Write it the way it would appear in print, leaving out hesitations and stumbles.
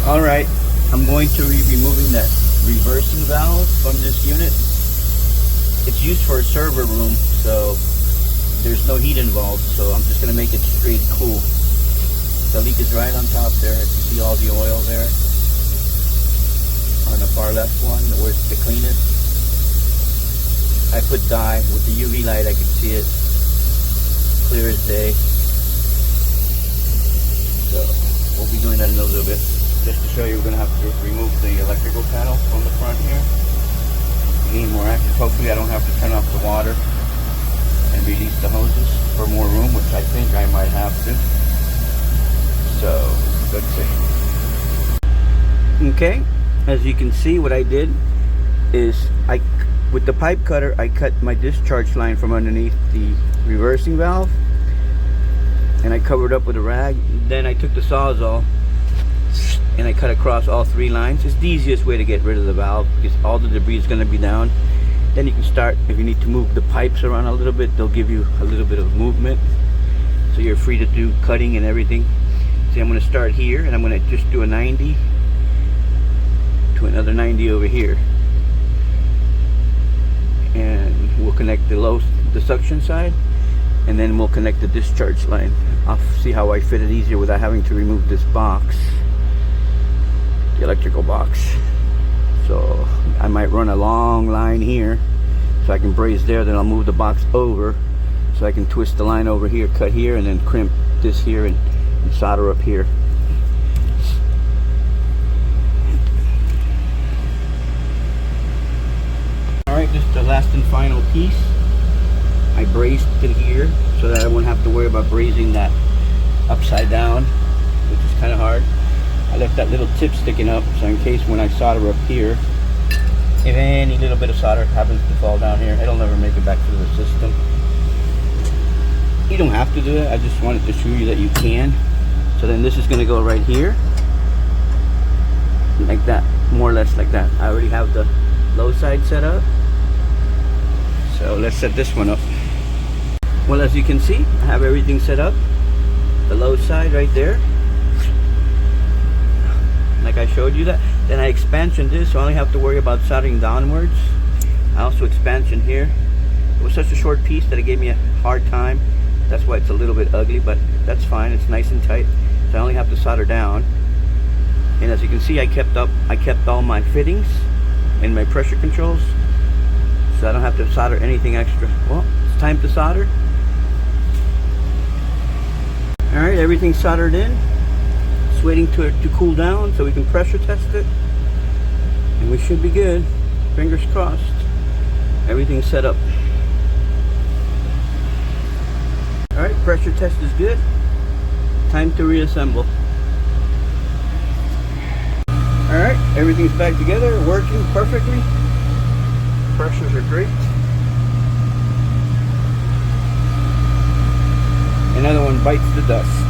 Alright, I'm going to be removing that reversing valve from this unit. It's used for a server room, so there's no heat involved, so I'm just going to make it straight cool. The leak is right on top there. You can see all the oil there. On the far left one, where it's the cleanest. I put dye. With the UV light I can see it clear as day. So we'll be doing that in a little bit. Just to show you, we're going to have to remove the electrical panel from the front here. We need more access. Hopefully I don't have to turn off the water and release the hoses for more room, which I think I might have to. So let's see. Okay, as you can see, what I did is with the pipe cutter I cut my discharge line from underneath the reversing valve, and I covered up with a rag. Then I took the Sawzall and I cut across all 3 lines. It's the easiest way to get rid of the valve because all the debris is going to be down. Then you can start, if you need to move the pipes around a little bit, they'll give you a little bit of movement, so you're free to do cutting and everything. See, I'm going to start here and I'm going to just do a 90 to another 90 over here, and we'll connect the suction side, and then we'll connect the discharge line. I'll see how I fit it easier without having to remove this box, the electrical box. So I might run a long line here so I can braze there, then I'll move the box over so I can twist the line over here, cut here, and then crimp this here and solder up here. Alright, just the last and final piece. I brazed it here so that I won't have to worry about brazing that upside down, which is kind of hard. I left that little tip sticking up, so in case when I solder up here, if any little bit of solder happens to fall down here, it'll never make it back through the system. You don't have to do it, I just wanted to show you that you can. So then this is going to go right here, like that, more or less like that. I already have the low side set up, so let's set this one up. Well, as you can see, I have everything set up. The low side right there, like I showed you that. Then I expansion this, so I only have to worry about soldering downwards. I also expansion here. It was such a short piece that it gave me a hard time. That's why it's a little bit ugly, but that's fine. It's nice and tight, so I only have to solder down. And as you can see, I kept all my fittings and my pressure controls, so I don't have to solder anything extra. Well, it's time to solder. Alright, everything's soldered in. Just waiting to cool down so we can pressure test it, and we should be good. Fingers crossed. Everything's set up. Alright, pressure test is good. Time to reassemble. Alright, everything's back together, working perfectly. Pressures are great. Another one bites the dust.